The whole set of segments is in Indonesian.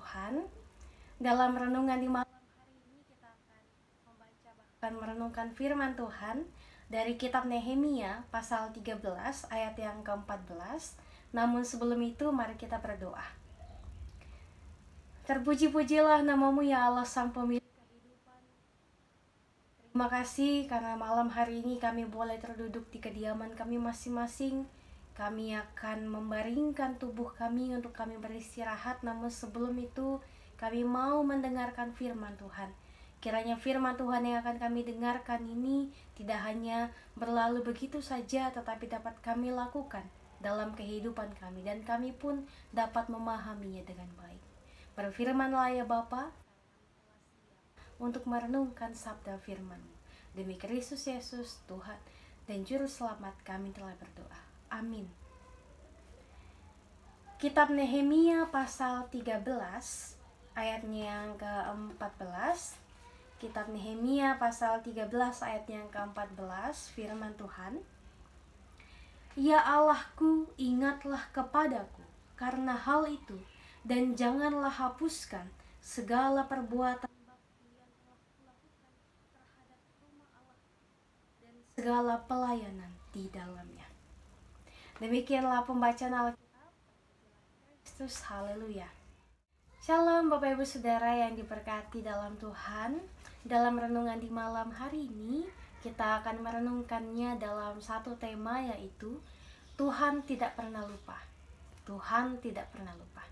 Tuhan. Dalam renungan di malam hari ini kita akan membaca bahkan merenungkan firman Tuhan dari kitab Nehemia pasal 13 ayat yang ke-14. Namun sebelum itu mari kita berdoa. Terpuji-pujilah namamu ya Allah Sang Pemilik kehidupan. Terima kasih karena malam hari ini kami boleh terduduk di kediaman kami masing-masing. Kami akan membaringkan tubuh kami untuk kami beristirahat. Namun sebelum itu kami mau mendengarkan firman Tuhan. Kiranya firman Tuhan yang akan kami dengarkan ini tidak hanya berlalu begitu saja, tetapi dapat kami lakukan dalam kehidupan kami, dan kami pun dapat memahaminya dengan baik. Berfirmanlah ya Bapa, untuk merenungkan sabda firman-Mu. Demi Kristus Yesus Tuhan dan Juru Selamat kami telah berdoa. Amin. Kitab Nehemia pasal 13 ayatnya yang ke-14. Kitab Nehemia pasal 13 ayatnya yang ke-14, firman Tuhan. Ya Allahku, ingatlah kepadaku karena hal itu, dan janganlah hapuskan segala perbuatan yang telah kulakukan terhadap rumah Allah dan segala pelayanan di dalamnya. Demikianlah pembacaan Alkitab. Kristus, haleluya. Shalom Bapak Ibu Saudara yang diberkati dalam Tuhan. Dalam renungan di malam hari ini kita akan merenungkannya dalam satu tema, yaitu Tuhan tidak pernah lupa. Tuhan tidak pernah lupa.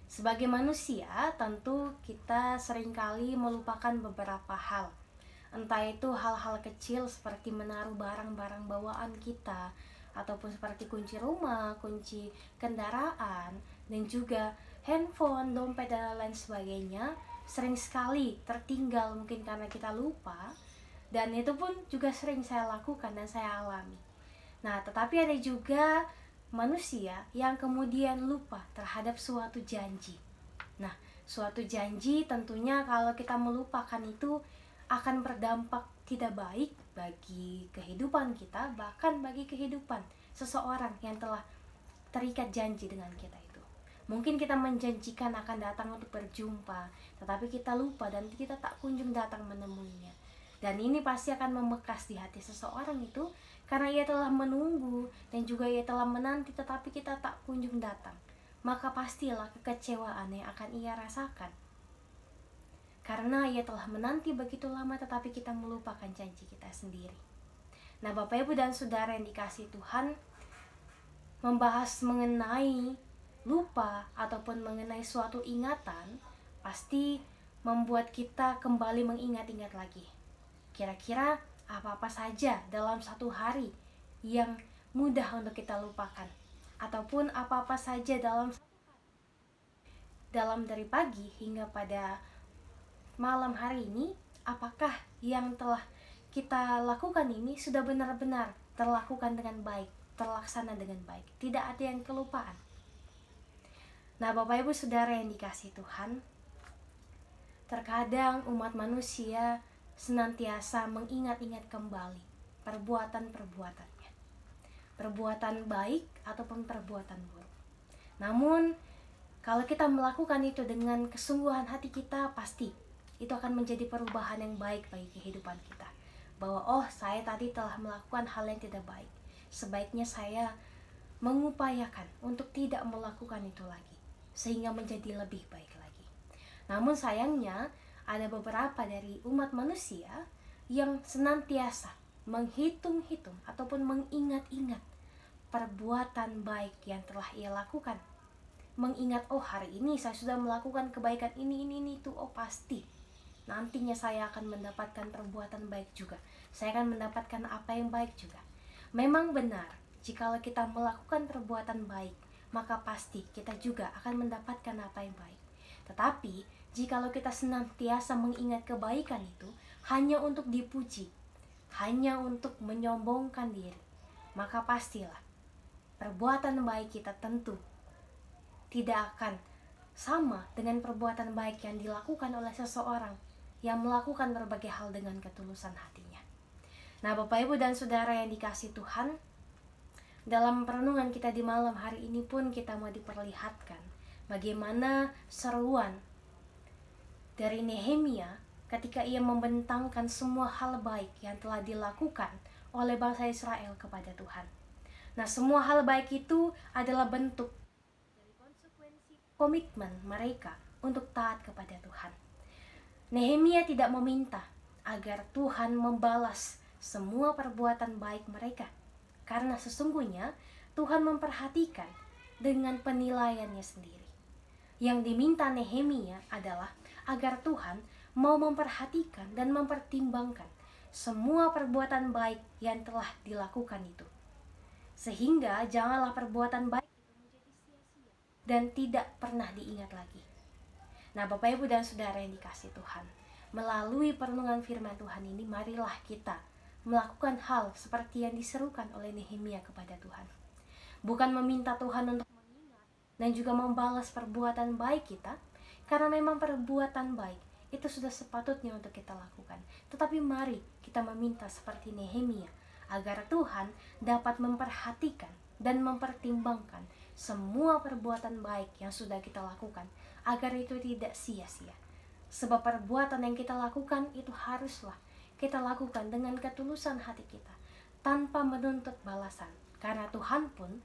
Sebagai manusia tentu kita seringkali melupakan beberapa hal. Entah itu hal-hal kecil seperti menaruh barang-barang bawaan kita, ataupun seperti kunci rumah, kunci kendaraan, dan juga handphone, dompet, dan lain sebagainya sering sekali tertinggal mungkin karena kita lupa. Dan itu pun juga sering saya lakukan dan saya alami. Nah, tetapi ada juga manusia yang kemudian lupa terhadap suatu janji. Nah, suatu janji tentunya kalau kita melupakan itu akan berdampak tidak baik bagi kehidupan kita, bahkan bagi kehidupan seseorang yang telah terikat janji dengan kita itu. Mungkin kita menjanjikan akan datang untuk berjumpa, tetapi kita lupa dan kita tak kunjung datang menemuinya. Dan ini pasti akan membekas di hati seseorang itu, karena ia telah menunggu dan juga ia telah menanti, tetapi kita tak kunjung datang. Maka pastilah kekecewaan yang akan ia rasakan, karena ia telah menanti begitu lama tetapi kita melupakan janji kita sendiri. Nah, Bapak Ibu dan Saudara yang dikasihi Tuhan, membahas mengenai lupa ataupun mengenai suatu ingatan pasti membuat kita kembali mengingat-ingat lagi. Kira-kira apa-apa saja dalam satu hari yang mudah untuk kita lupakan, ataupun apa-apa saja dalam dari pagi hingga pada malam hari ini, apakah yang telah kita lakukan ini sudah benar-benar terlakukan dengan baik, terlaksana dengan baik, tidak ada yang kelupaan. Nah, Bapak Ibu Saudara yang dikasihi Tuhan, terkadang umat manusia senantiasa mengingat-ingat kembali perbuatan-perbuatannya, perbuatan baik ataupun perbuatan buruk. Namun kalau kita melakukan itu dengan kesungguhan hati kita, pasti itu akan menjadi perubahan yang baik bagi kehidupan kita. Bahwa saya tadi telah melakukan hal yang tidak baik, sebaiknya saya mengupayakan untuk tidak melakukan itu lagi, sehingga menjadi lebih baik lagi. Namun sayangnya ada beberapa dari umat manusia yang senantiasa menghitung-hitung ataupun mengingat-ingat perbuatan baik yang telah ia lakukan. Mengingat, hari ini saya sudah melakukan kebaikan ini, itu, pasti nantinya saya akan mendapatkan perbuatan baik juga. Saya akan mendapatkan apa yang baik juga. Memang benar, jikalau kita melakukan perbuatan baik, maka pasti kita juga akan mendapatkan apa yang baik. Tetapi, jikalau kita senantiasa mengingat kebaikan itu hanya untuk dipuji, hanya untuk menyombongkan diri, maka pastilah perbuatan baik kita tentu tidak akan sama dengan perbuatan baik yang dilakukan oleh seseorang yang melakukan berbagai hal dengan ketulusan hatinya. Nah, Bapak Ibu dan Saudara yang dikasihi Tuhan, dalam perenungan kita di malam hari ini pun kita mau diperlihatkan bagaimana seruan dari Nehemia ketika ia membentangkan semua hal baik yang telah dilakukan oleh bangsa Israel kepada Tuhan. Nah, semua hal baik itu adalah bentuk dari konsekuensi komitmen mereka untuk taat kepada Tuhan. Nehemia tidak meminta agar Tuhan membalas semua perbuatan baik mereka, karena sesungguhnya Tuhan memperhatikan dengan penilaiannya sendiri. Yang diminta Nehemia adalah agar Tuhan mau memperhatikan dan mempertimbangkan semua perbuatan baik yang telah dilakukan itu, sehingga janganlah perbuatan baik itu menjadi sia-sia dan tidak pernah diingat lagi. Nah, Bapak, Ibu, dan Saudara yang dikasihi Tuhan, melalui perenungan firman Tuhan ini, marilah kita melakukan hal seperti yang diserukan oleh Nehemia kepada Tuhan. Bukan meminta Tuhan untuk mengingat dan juga membalas perbuatan baik kita, karena memang perbuatan baik itu sudah sepatutnya untuk kita lakukan. Tetapi mari kita meminta seperti Nehemia, agar Tuhan dapat memperhatikan dan mempertimbangkan semua perbuatan baik yang sudah kita lakukan, agar itu tidak sia-sia. Sebab perbuatan yang kita lakukan itu haruslah kita lakukan dengan ketulusan hati kita, tanpa menuntut balasan. Karena Tuhan pun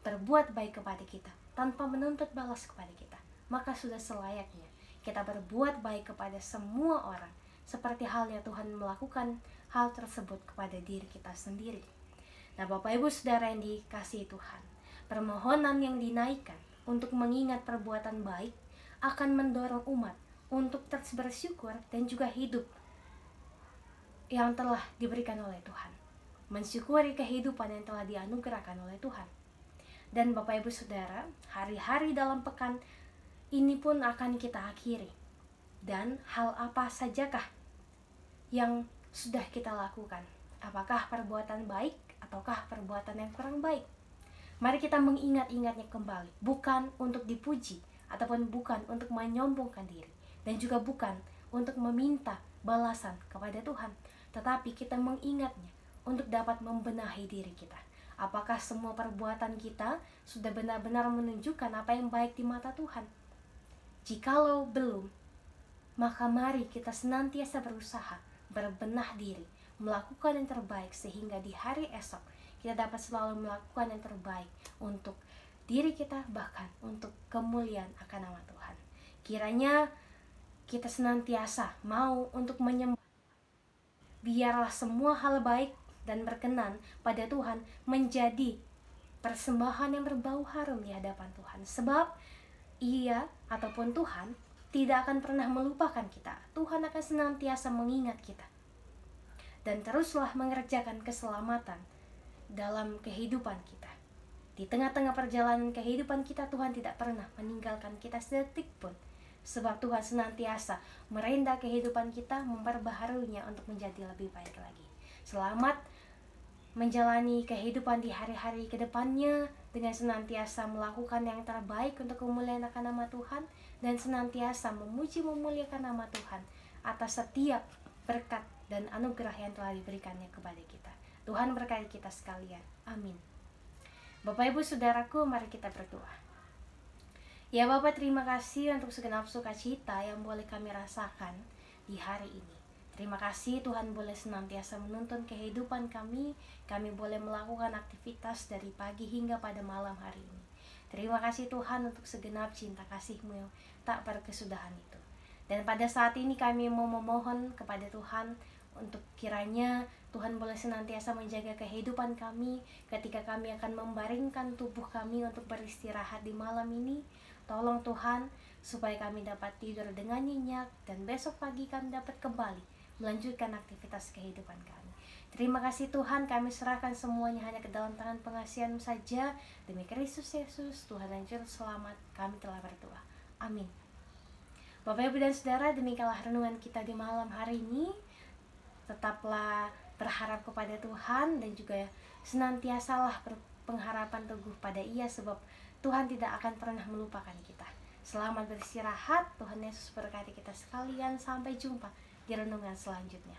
berbuat baik kepada kita tanpa menuntut balas kepada kita. Maka sudah selayaknya kita berbuat baik kepada semua orang, seperti halnya Tuhan melakukan hal tersebut kepada diri kita sendiri. Nah, Bapak, Ibu, Saudara yang dikasihi Tuhan, permohonan yang dinaikkan untuk mengingat perbuatan baik akan mendorong umat untuk terus bersyukur dan juga hidup yang telah diberikan oleh Tuhan, mensyukuri kehidupan yang telah dianugerahkan oleh Tuhan. Dan Bapak, Ibu, Saudara, hari-hari dalam pekan ini pun akan kita akhiri. Dan hal apa sajakah yang sudah kita lakukan? Apakah perbuatan baik ataukah perbuatan yang kurang baik? Mari kita mengingat-ingatnya kembali, bukan untuk dipuji ataupun bukan untuk menyombongkan diri, dan juga bukan untuk meminta balasan kepada Tuhan, tetapi kita mengingatnya untuk dapat membenahi diri kita. Apakah semua perbuatan kita sudah benar-benar menunjukkan apa yang baik di mata Tuhan? Jikalau belum, maka mari kita senantiasa berusaha berbenah diri, melakukan yang terbaik, sehingga di hari esok kita dapat selalu melakukan yang terbaik untuk diri kita, bahkan untuk kemuliaan akan nama Tuhan. Kiranya kita senantiasa mau untuk menyembah. Biarlah semua hal baik dan berkenan pada Tuhan menjadi persembahan yang berbau harum di hadapan Tuhan. Sebab Ia ataupun Tuhan tidak akan pernah melupakan kita. Tuhan akan senantiasa mengingat kita. Dan teruslah mengerjakan keselamatan dalam kehidupan kita. Di tengah-tengah perjalanan kehidupan kita, Tuhan tidak pernah meninggalkan kita sedetik pun. Sebab Tuhan senantiasa merendah kehidupan kita, memperbaharuinya untuk menjadi lebih baik lagi. Selamat menjalani kehidupan di hari-hari kedepannya dengan senantiasa melakukan yang terbaik untuk kemuliaan akan nama Tuhan, dan senantiasa memuji memuliakan nama Tuhan atas setiap berkat dan anugerah yang telah diberikannya kepada kita. Tuhan berkati kita sekalian. Amin. Bapak, Ibu, Saudaraku, mari kita berdoa. Ya Bapak, terima kasih untuk segenap sukacita yang boleh kami rasakan di hari ini. Terima kasih Tuhan boleh senantiasa menuntun kehidupan kami. Kami boleh melakukan aktivitas dari pagi hingga pada malam hari ini. Terima kasih Tuhan untuk segenap cinta kasih-Mu yang tak berkesudahan itu. Dan pada saat ini kami mau memohon kepada Tuhan untuk kiranya Tuhan boleh senantiasa menjaga kehidupan kami ketika kami akan membaringkan tubuh kami untuk beristirahat di malam ini. Tolong Tuhan supaya kami dapat tidur dengan nyenyak dan besok pagi kami dapat kembali melanjutkan aktivitas kehidupan kami. Terima kasih Tuhan, kami serahkan semuanya hanya ke dalam tangan pengasihan-Mu saja. Demi Kristus Yesus, Tuhan dan Juru Selamat, kami telah berdoa. Amin. Bapak, Ibu, dan Saudara, demikianlah renungan kita di malam hari ini. Tetaplah berharap kepada Tuhan dan juga senantiasalah berpengharapan teguh pada Ia, sebab Tuhan tidak akan pernah melupakan kita. Selamat beristirahat, Tuhan Yesus berkati kita sekalian. Sampai jumpa di renungan selanjutnya.